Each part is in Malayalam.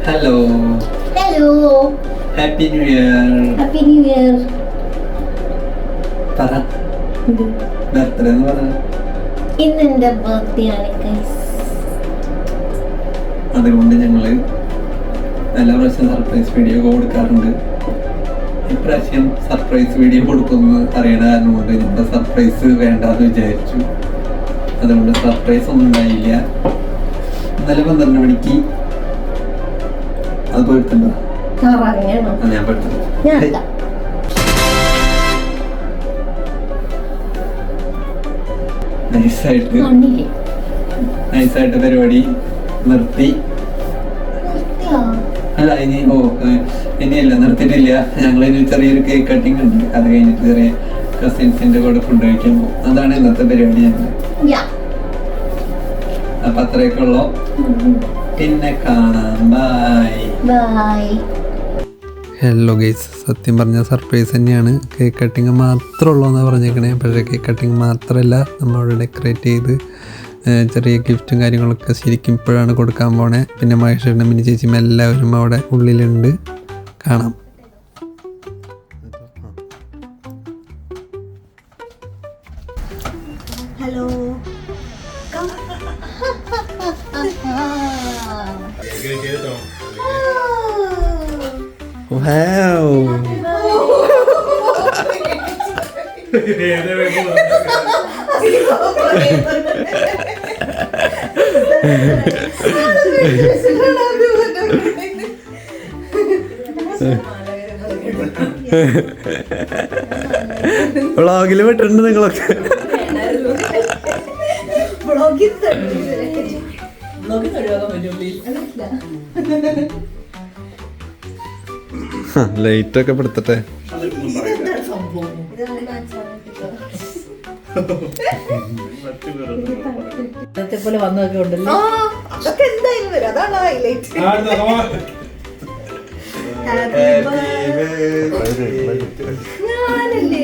Hello hello happy new year. Happy new year. പറ ബർത്ത്ഡേ എന്ന് പറ. ഇന്ന് എന്റെ ബർത്ത്ഡേ ആണ് ഗൈസ്. അതുകൊണ്ട് ഞങ്ങള് എല്ലാ പ്രാവശ്യം സർപ്രൈസ് വീഡിയോ കൊടുക്കാറുണ്ട്. ഇപ്രാവശ്യം സർപ്രൈസ് വീഡിയോ കൊടുക്കുമെന്ന് അറിയണ കാരണം കൊണ്ട് ഞങ്ങളുടെ സർപ്രൈസ് വേണ്ടാന്ന് വിചാരിച്ചു. അതുകൊണ്ട് സർപ്രൈസ് ഒന്നും ഉണ്ടായില്ല. ഇന്നലെ 12 മണിക്ക് അത് പോയിട്ടുണ്ടോ? ഞാൻ പോയിട്ടുണ്ട്. നൈസായിട്ട് പരിപാടി നിർത്തി. അല്ല ഇനിയല്ല, നിർത്തിയിട്ടില്ല. ഞങ്ങളിനി ചെറിയൊരു കേക്ക് കട്ടിങ് ഉണ്ട്. അത് കഴിഞ്ഞിട്ട് ചെറിയ കസിൻസിന്റെ കൂടെ ഫുഡ് കഴിക്കാൻ പോകും. അതാണ് ഇന്നത്തെ പരിപാടി. ഞങ്ങൾ അപ്പൊ അത്രയൊക്കെ ഉള്ളു. പിന്നെ കാണാം. ബൈ. ഹലോ ഗൈസ്, സത്യം പറഞ്ഞ സർപ്രൈസ് തന്നെയാണ്. കേക്ക് കട്ടിങ് മാത്രമേ ഉള്ളൂ എന്നാണ് പറഞ്ഞേക്കണേ. പക്ഷേ കേക്ക് കട്ടിങ് മാത്രമല്ല, നമ്മളവിടെ ഡെക്കറേറ്റ് ചെയ്ത് ചെറിയ ഗിഫ്റ്റും കാര്യങ്ങളൊക്കെ ശരിക്കും ഇപ്പോഴാണ് കൊടുക്കാൻ പോണേ. പിന്നെ മഹേഷേട്ടനും മിനി ചേച്ചിയും എല്ലാവരും അവിടെ ഉള്ളിലുണ്ട്. കാണാം. ഹലോ. വ്ളോഗില് വിട്ടിട്ടുണ്ട് നിങ്ങളൊക്കെ. ലൈറ്റ് ഒക്കെ പെടുത്തട്ടെ. പോലെ വന്നതൊക്കെ ഉണ്ടല്ലോ. അതൊക്കെ എന്തായാലും വരും. അതാണ് ഹൈലൈറ്റ്. ഞാനല്ലേ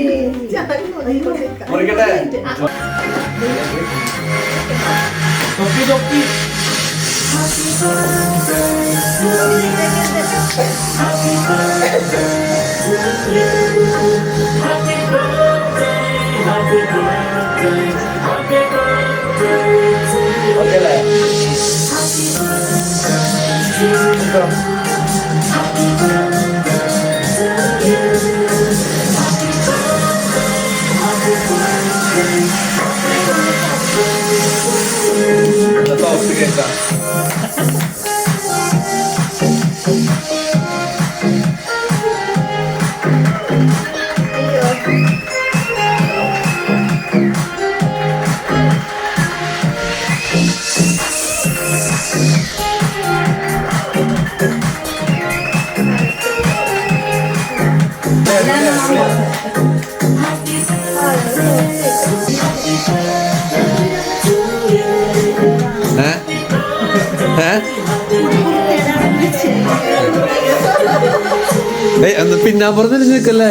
പിന്നാമ്പുറത്ത് നിൽക്കല്ലേ.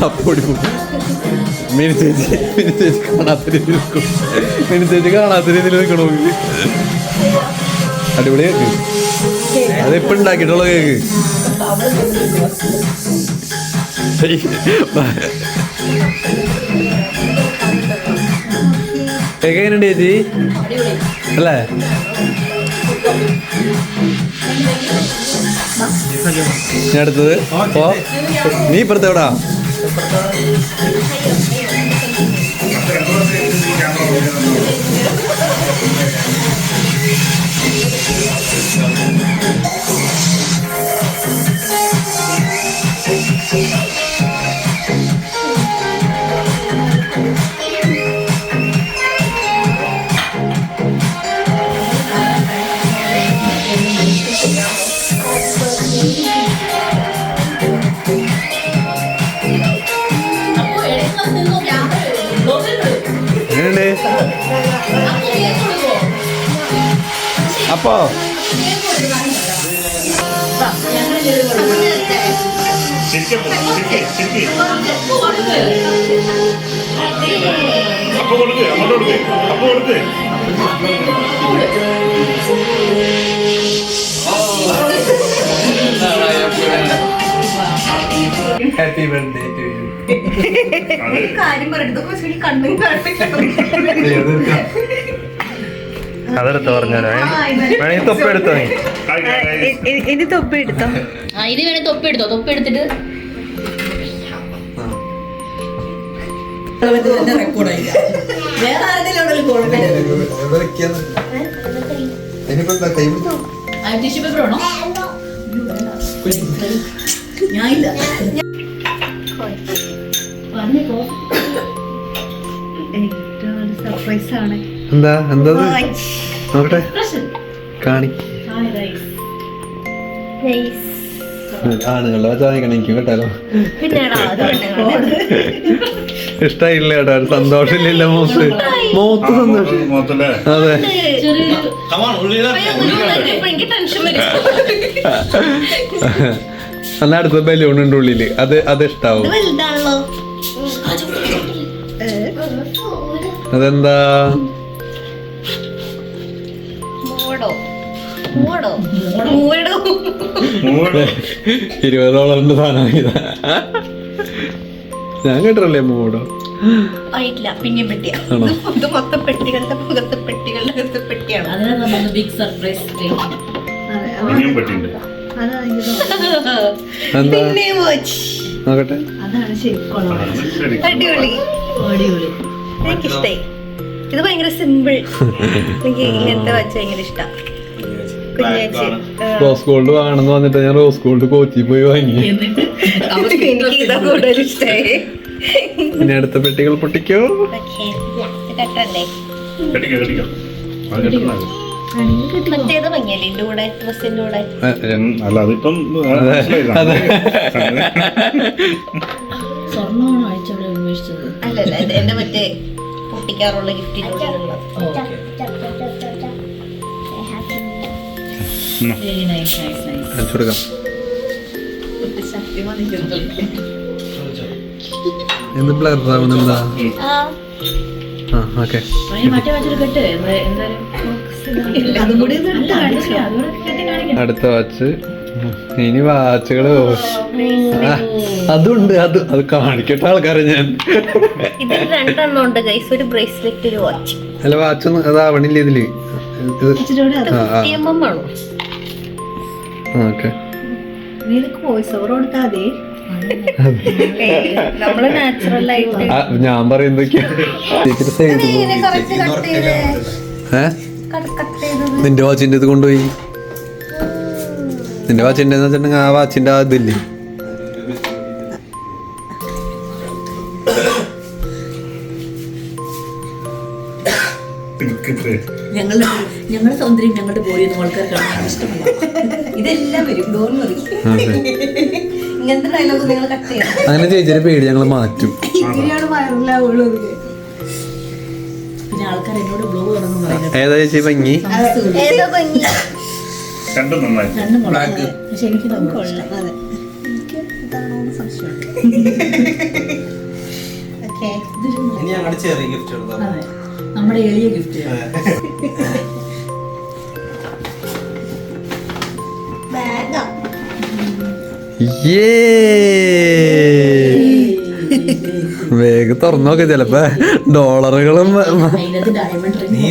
അപ്പൊടി മിനി ചേച്ചി കാണാത്ത രീതിയിൽ നിൽക്കണോ? അടിപൊളി കേക്ക്. അതിപ്പോ ഉണ്ടാക്കിയിട്ടുള്ള കേക്ക്. കേക്ക് എങ്ങനെയുണ്ട് ചേച്ചി? അല്ലേ? ഞാൻ അടുത്തത് നീ ഇപ്പുറത്ത് എവിടാ? അപ്പോ അപ്പൊ കൊടുക്ക് അങ്ങോട്ട് കൊടുക്ക്. അപ്പൊ കൊടുക്ക്. Happy birthday to you. കാര്യം പറയുന്നത് ശരി കണ്ണും അതെടുത്ത് പറഞ്ഞാലോ വേണമെങ്കിൽ തൊപ്പി എടുത്തോ നീ. ഇനി തൊപ്പി എടുത്തോ. ഇത് വേണേ തൊപ്പി എടുത്തോ. തൊപ്പി എടുത്തിട്ട് വേറെ ആരുടെയും ടിഷ്യൂ പേപ്പർ വേണോ? ഞാൻ ഇല്ല. സർപ്രൈസ് ആണ്. എന്താ എന്താ നോക്കട്ടെ കാണി. ആണുങ്ങളുടെ വാങ്ങിക്കണം എനിക്ക് കേട്ടാലോ. ഇഷ്ടായില്ല കേട്ടോ, ഒരു സന്തോഷമില്ല മോത്ത് മോത്ത് സന്തോഷം. അതെ എന്നാ അടുത്ത ബലൂൺ ഉണ്ട് ഉള്ളില്, അത് ഇഷ്ടാവും. അതെന്താ 20 സാധനം ഇതാ. ഞാൻ കേട്ടല്ലേ മൂടോ ആയിട്ടില്ല. പിന്നെ പെട്ടിയാ. ഇത് മൊത്തം പെട്ടികളുടെ മുഖത്ത് പെട്ടികളുടെ പെട്ടിയാണ്. അതിനാണ് ബിഗ് സർപ്രൈസ്. എന്താ നോക്കട്ടെ. അതാണ് ശരിക്കും അടിപൊളി. അടിപൊളി. എനിക്കിഷ്ടായി. ഇത് ഭയങ്കര സിമ്പിൾ. എനിക്ക് ഇങ്ങനത്തെ വെച്ച് ഭയങ്കര ഇഷ്ടം. റോസ് ഗോൾഡ് വേണമെന്ന് വന്നിട്ട് ഞാൻ റോസ് ഗോൾഡ് കോച്ചി പോയി വാങ്ങി. എന്നിട്ട് എനിക്ക് ഇതാ കൂടുതൽ ഇഷ്ടമായി. ഇനി അടുത്ത പെട്ടികൾ പൊട്ടിക്കോ. കട്ടണ്ടേ മറ്റേത് ഭംഗിയല്ലേ ഇതിന്റെ കൂടെ ഡ്രസ്സിന്റെ കൂടെ. അല്ല അതിപ്പം സ്വർണ്ണമാണ് അയച്ചവിടെ ഉപേക്ഷിച്ചത്. അല്ലല്ല ഇത് എന്റെ മറ്റേ പൊട്ടിക്കാറുള്ള ഗിഫ്റ്റിനുള്ളത്. കൊടുക്കാം. എന്ത് ബ്ലർ ആവണെന്താ? ആ ഓക്കെ. മറ്റേ വാച്ചിൽ കെട്ട് എന്തായാലും അതും കൂടി അടുത്ത വാച്ച്. ഇനി വാച്ചുകള് അതുണ്ട്, അത് കാണിക്കട്ടെ ആൾക്കാരെ ഞാൻ. ഇതിൽ 2 എണ്ണം ഉണ്ട് ഗൈസ്. ഒരു ബ്രേസ്ലെറ്റ്, ഒരു വാച്ച്. അല്ല വാച്ചൊന്നും അതാവണില്ല ഇതില്. ഓക്കെ വോയിസ് ഓവർ കൊടുത്താൽ മതി. നമ്മള് നാച്ചുറൽ ആയിട്ട് ഞാൻ പറയുന്നതൊക്കെയാ. നിന്റെ വാച്ചിന്റെ ഇത് കൊണ്ടുപോയി. നിന്റെ വാച്ചിന്റെ വെച്ചിട്ടുണ്ടെങ്കിൽ ആ വാച്ചിന്റെ ആ ഇതില്ലേ. ഞങ്ങളുടെ സൗന്ദര്യം ഞങ്ങളുടെ ബോഡിയൊന്നും ആൾക്കാർ കാണാൻ ഇഷ്ടമല്ല. ഇതെല്ലാം വരും. ഇങ്ങനത്തെ ഡയലോഗ് നിങ്ങൾ കട്ട് ചെയ്യാം. അങ്ങനെ ചേച്ചിയുടെ പേടി ഞങ്ങൾ മാറ്റും. ഇതിലാണ് വൈറലാവുള്ളൂ. പിന്നെ ആൾക്കാർ എന്നോട് ബ്ലോഗ് തുടങ്ങും പറയുന്നത്. ഏതാ ചേച്ചി ഭംഗി? ഏതാ ഭംഗി? രണ്ടും മുളക്. പക്ഷെ എനിക്ക് കൊള്ളാം. അതെ എനിക്ക് ഇതാണോന്ന് സംശയമുണ്ട്. ഓക്കെ അതെ നമ്മുടെ എളിയ ഗിഫ്റ്റ്. ബാഗാ. വേഗം തുറന്നോക്കെ ചിലപ്പോ ഡോളറുകളും. അതിനകത്ത് ഡയമണ്ട് റിംഗ്.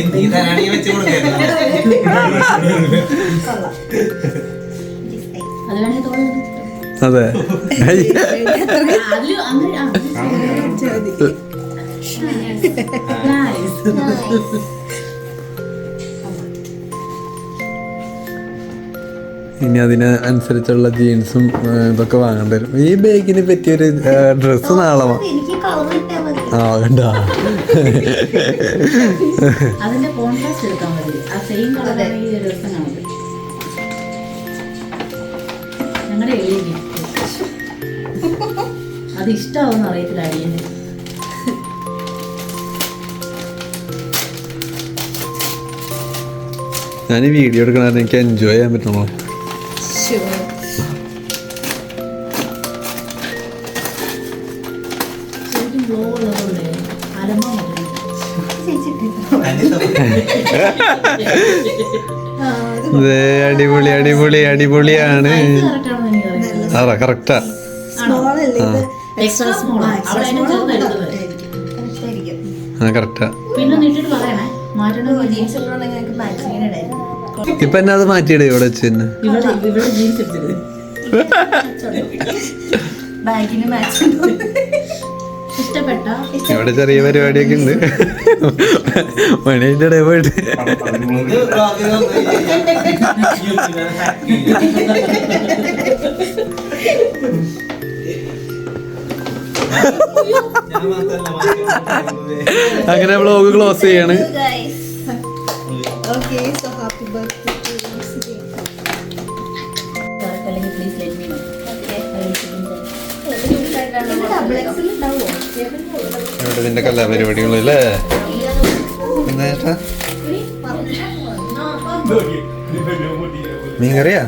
അത് വേണമെങ്കിൽ തോന്നുന്നു. അതെ അതില് അങ്ങനെ ഇനി അതിന് അനുസരിച്ചുള്ള ജീൻസും ഇതൊക്കെ വാങ്ങേണ്ടി വരും. ഈ ബാഗിന് പറ്റിയൊരു ഡ്രസ്സ് നാളെ എനിക്ക് കളർ ഇട്ടാ മതി. ആകണ്ട. അതിന്റെ കോൺട്രാസ്റ്റ് എടുക്കാൻ മതി. ആ സെയിം കളർ ആണെങ്കിൽ രസം കാണും. ഞങ്ങളുടെ എളിയ ഗിഫ്റ്റ് അത് ഇഷ്ടമാവുന്ന അറിയത്തില്ല അടിയന്. ഞാൻ ഈ വീഡിയോ എടുക്കണ എനിക്ക് എൻജോയ് ചെയ്യാൻ പറ്റണോ? ശരിക്കും ഗ്ലോ ഉള്ളതുകൊണ്ട് അലമ്പാൻ അടിപൊളി അടിപൊളി അടിപൊളിയാണ്. കറക്റ്റാണെന്ന് എനിക്ക് അറിയില്ല. അതാ കറക്റ്റാ. സ്മോൾ അല്ലേ ഇത് എക്സ്ട്രാ സ്മോൾ അവിടെ ചേർന്ന് എടുക്കുന്നത് ശരിക്കും ആ കറക്റ്റാ. പിന്നെ നീട്ടിട്ട് പറയണേ മാറ്റണ ജീൻസ് ഇട്ടുണ്ടെങ്കിൽ ഞങ്ങൾക്ക് മാച്ചിങ് ഇടായിരുന്നു. ഇപ്പൊ എന്നെ അത് മാറ്റിയിടേ ഇവിടെ വെച്ച് തന്നെ. ഇവിടെ ജീൻസ് എടുത്തിരുന്നത് ബാഗിന് മാച്ച് ഇഷ്ടപ്പെട്ട ഇവിടെ ചെറിയ പരിപാടിയൊക്കെ ഉണ്ട്. മണിന്റെ ഇടയിൽ പോയിട്ട് അങ്ങനെ വ്ളോഗ് ക്ലോസ് ചെയ്യാണ്. ഓക്കെ സോ ഹാപ്പി ബർത്ത്ഡേ അല്ലെങ്കിൽ please let me know double XL ഉണ്ടാവുമോ? ഇവിടെ ഇതിന്റെ കലാപരിപാടികളല്ലേ. എന്താ ചേട്ടാ മീൻകറിയാ?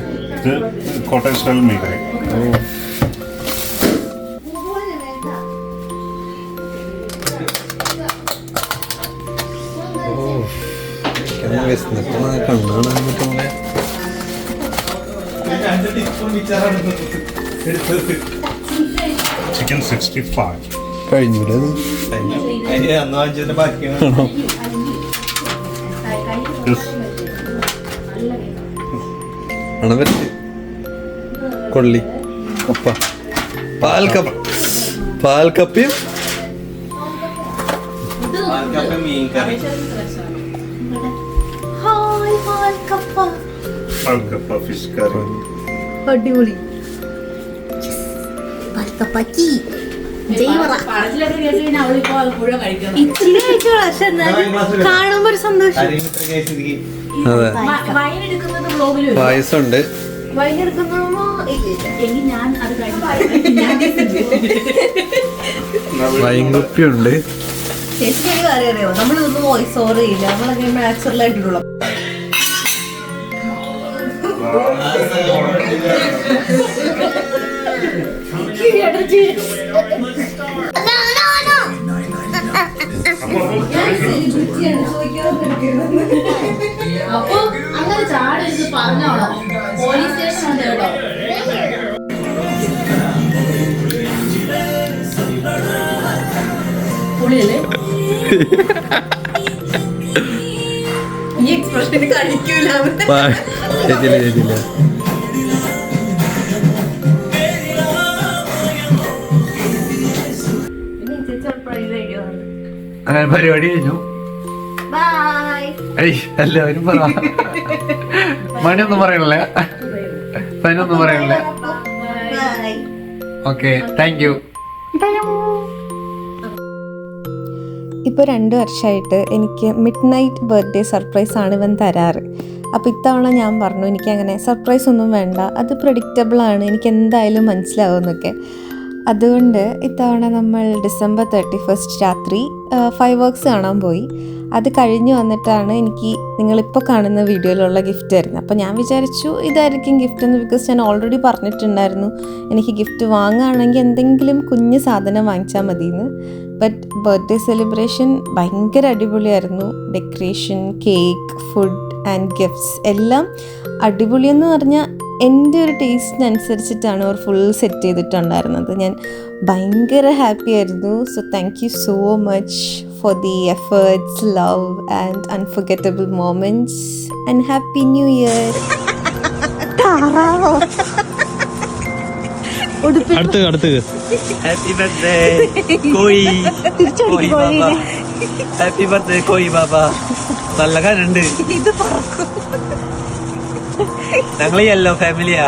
കോട്ടയം സ്റ്റൈൽ മീൻ കറി. കണ്ണാണ് പറ്റുന്നത്. ചിക്കൻ 65. കഴിഞ്ഞൂല അത്. മണം വരച്ച് കൊള്ളി കപ്പ പാൽക്കപ്പയും പാൽക്കപ്പ ഫിഷ് കറി. അടിപൊളി പാൽക്കപ്പാക്കി പടത്തിലൊക്കെ കേട്ട് കഴിഞ്ഞാൽ അവളിപ്പോ അത് മുഴുവൻ കഴിക്കണം ഇത്തിരി കഴിച്ചോളൂ. പക്ഷെ എന്നാലും കാണുമ്പോ ഒരു സന്തോഷം. അതെ. വൈൻ എടുക്കുന്നത് ബ്ലോഗിൽ പായസം ഉണ്ട്. വൈകിയെടുക്കുന്നോ എങ്കിൽ ഞാൻ അത് കഴിഞ്ഞു വൈൻകുപ്പിയുണ്ട്. ചേച്ചിക്ക് ഒരു കാര്യം അറിയാമോ? നമ്മളിതൊന്നും വോയിസ് ഓവർ ചെയ്യില്ല. നമ്മളങ്ങനെ നാച്ചുറൽ ആയിട്ടുള്ള അപ്പൊ അങ്ങനെ ചാടരുത് പറഞ്ഞോളാം. പോലീസ് സ്റ്റേഷൻ ഉണ്ട് കേട്ടോ. പുള്ളിയല്ലേ ഈ എക്സ്പ്രഷൻ കഴിക്കൂല. ചേച്ചില്ല അങ്ങനെ പരിപാടി കഴിഞ്ഞു. ബൈ. എല്ലാവരും പറ. മണിയൊന്നും പറയണല്ലേ? പനിയൊന്നും പറയണല്ലേ? ബൈ. Okay, thank you. ഇപ്പോൾ 2 വർഷമായിട്ട് എനിക്ക് മിഡ് നൈറ്റ് ബർത്ത്ഡേ സർപ്രൈസാണ് ഇവൻ തരാറ്. അപ്പോൾ ഇത്തവണ ഞാൻ പറഞ്ഞു എനിക്കങ്ങനെ സർപ്രൈസ് ഒന്നും വേണ്ട, അത് പ്രഡിക്റ്റബിളാണ്, എനിക്ക് എന്തായാലും മനസ്സിലാവുമെന്നൊക്കെ. അതുകൊണ്ട് ഇത്തവണ നമ്മൾ ഡിസംബർ 31 രാത്രി ഫൈവ് വർക്ക്സ് കാണാൻ പോയി. അത് കഴിഞ്ഞ് വന്നിട്ടാണ് എനിക്ക് നിങ്ങളിപ്പോൾ കാണുന്ന വീഡിയോയിലുള്ള ഗിഫ്റ്റ് തരുന്നത്. അപ്പോൾ ഞാൻ വിചാരിച്ചു ഇതായിരിക്കും ഗിഫ്റ്റ് എന്ന്, ബിക്കോസ് ഞാൻ ഓൾറെഡി പറഞ്ഞിട്ടുണ്ടായിരുന്നു എനിക്ക് ഗിഫ്റ്റ് വാങ്ങുകയാണെങ്കിൽ എന്തെങ്കിലും കുഞ്ഞ് സാധനം വാങ്ങിച്ചാൽ മതിയെന്ന്. ബട്ട് ബർത്ത്ഡേ സെലിബ്രേഷൻ ഭയങ്കര അടിപൊളിയായിരുന്നു. Decoration, cake, food and gifts എല്ലാം അടിപൊളിയെന്ന് പറഞ്ഞാൽ എൻ്റെ ഒരു ടേസ്റ്റിനനുസരിച്ചിട്ടാണ് അവർ ഫുൾ സെറ്റ് ചെയ്തിട്ടുണ്ടായിരുന്നത്. ഞാൻ ഭയങ്കര ഹാപ്പി ആയിരുന്നു. So thank you so much for the efforts, love and unforgettable moments, and happy new year. അടുത്ത് ഹാപ്പി ബർത്ത്ഡേ കോയി ബാബ. ഹാപ്പി ബർത്ത്ഡേ കോയി ബാബ. നല്ല കരുണ്ട്. ഞങ്ങൾ യെല്ലോ ഫാമിലിയാ.